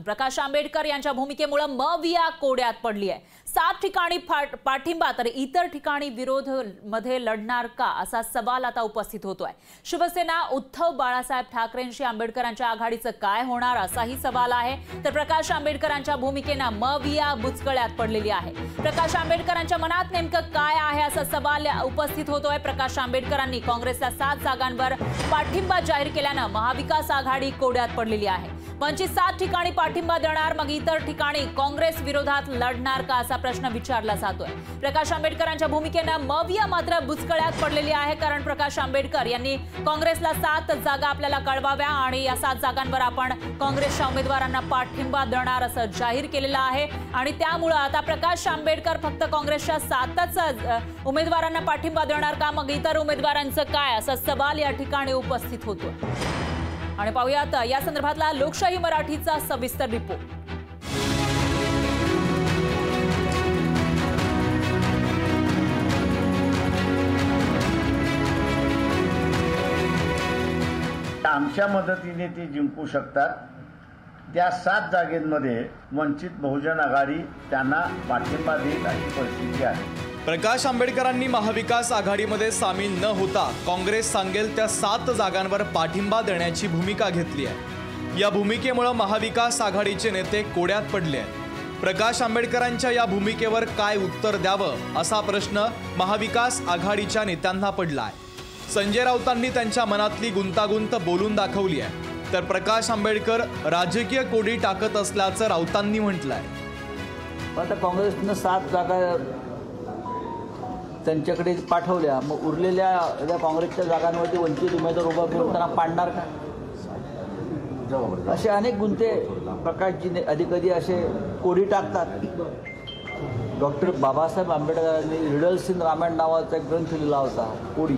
प्रकाश आंबेडकर यांच्या भूमिकेमुळे मविया कोड्यात पडली आहे। 7 ठिकाणी पाठिंबा तर इतर ठिकाणी विरोध मध्ये लढणार का असा सवाल आता उपस्थित होतोय। शिवसेना उद्धव बाळासाहेब ठाकरेंशी आंबेडकरांच्या आघाडीचं काय होणार असाही सवाल आहे। तर प्रकाश आंबेडकरांच्या भूमिकेने मविया बुचकळ्यात पडलेली आहे। प्रकाश आंबेडकरांच्या मनात नेमकं काय आहे असा सवाल उपस्थित होतोय। प्रकाश आंबेडकरांनी काँग्रेसला 7 जागांवर पाठिंबा जाहीर केल्याने महाविकास आघाडी कोड्यात पडलेली आहे। वंचित 7 ठिकाणी पाठिंबा देणार, मग इतर ठिकाणी काँग्रेस विरोधात लढणार का असा प्रश्न विचारला जातोय। प्रकाश आंबेडकरांच्या भूमिकेने मविया मात्र बुचकळ्यात पडलेली आहे, कारण प्रकाश आंबेडकर यांनी काँग्रेसला 7 जागा आपल्याला कळवाव्या आणि या 7 जागांवर आपण काँग्रेसच्या उमेदवारांना पाठिंबा देणार असं जाहीर केलेलं आहे। आणि त्यामुळे आता प्रकाश आंबेडकर फक्त काँग्रेसच्या 7च उमेदवारांना पाठिंबा देणार का, मग इतर उमेदवारांचं काय असा सवाल या ठिकाणी उपस्थित होतोय। आणि पाहूयात या संदर्भातला लोकशाही मराठीचा सविस्तर रिपोर्ट। आमच्या मदतीने ते जिंकू शकतात। त्या 7 जागेमध्ये वंचित बहुजन आघाडी त्यांना पाठिंबा देईल अशी परिस्थिती आहे। प्रकाश आंबेडकरांनी महाविकास आघाडीमध्ये सामील न होता काँग्रेस सांगेल त्या 7 जागांवर पाठिंबा देण्याची भूमिका घेतली आहे। या भूमिकेमुळे महाविकास आघाडीचे नेते कोड्यात पडले आहेत। प्रकाश आंबेडकरांच्या या भूमिकेवर काय उत्तर द्यावं असा प्रश्न महाविकास आघाडीच्या नेत्यांना पडला आहे। संजय राऊतांनी त्यांच्या मनातली गुंतागुंत बोलून दाखवली आहे, तर प्रकाश आंबेडकर राजकीय कोडी टाकत असल्याचं राऊतांनी म्हटलं आहे। आता काँग्रेसनं 7 जागा त्यांच्याकडे पाठवल्या, मग उरलेल्या काँग्रेसच्या जागांवरती वंचित उमेदवार उभा करून त्यांना पाडणार का? असे अनेक गुंते प्रकाशजी कधी असे कोडी टाकतात। डॉक्टर बाबासाहेब आंबेडकरांनी रिडल्स इन रामायण नावाचा एक ग्रंथ लिहिला होता, कोडी,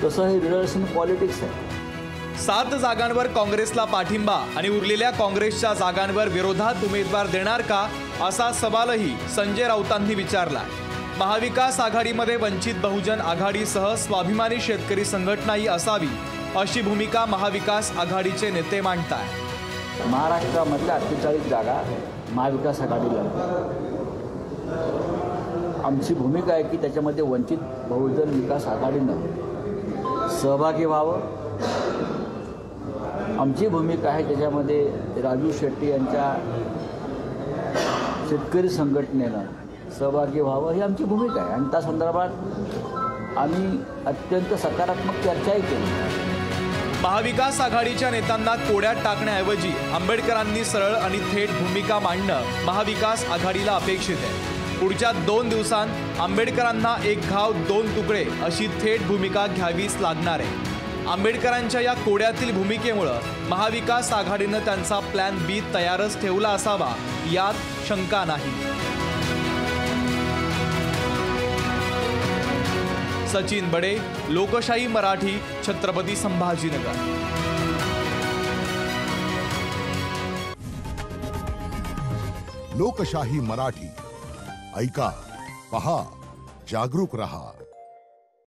तसं हे रिडल्स इन पॉलिटिक्स आहे। 7 जागांवर काँग्रेसला पाठिंबा आणि उरलेल्या काँग्रेसच्या जागांवर विरोधात उमेदवार देणार का असा सवालही संजय राऊतांनी विचारला। महाविकास आघाडीमध्ये वंचित बहुजन आघाडीसह स्वाभिमानी शेतकरी संघटनाही असावी अशी भूमिका महाविकास आघाडीचे नेते मांडतात। महाराष्ट्रामधल्या 48 जागा महाविकास आघाडीला, आमची भूमिका आहे की त्याच्यामध्ये वंचित बहुजन विकास आघाडीनं सहभागी व्हावं। आमची भूमिका आहे त्याच्यामध्ये राजू शेट्टी यांच्या शेतकरी संघटनेनं सहभागी व्हावं, ही आमची भूमिका आहे। आणि त्या संदर्भात आम्ही अत्यंत सकारात्मक चर्चाही केली। महाविकास आघाडीच्या नेत्यांना कोड्यात टाकण्याऐवजी आंबेडकरांनी सरळ आणि थेट भूमिका मांडणं महाविकास आघाडीला अपेक्षित आहे। पुढच्या 2 दिवसांत आंबेडकरांना एक घाव 2 तुकडे अशी थेट भूमिका घ्यावीच लागणार आहे। आंबेडकरांच्या या कोड्यातील भूमिकेमुळे महाविकास आघाडीनं त्यांचा प्लॅन बी तयारच ठेवला असावा यात शंका नाही। सचिन बडे, लोकशाही मराठी, छत्रपती संभाजीनगर। लोकशाही मराठी, ऐका, पहा, जागरूक रहा।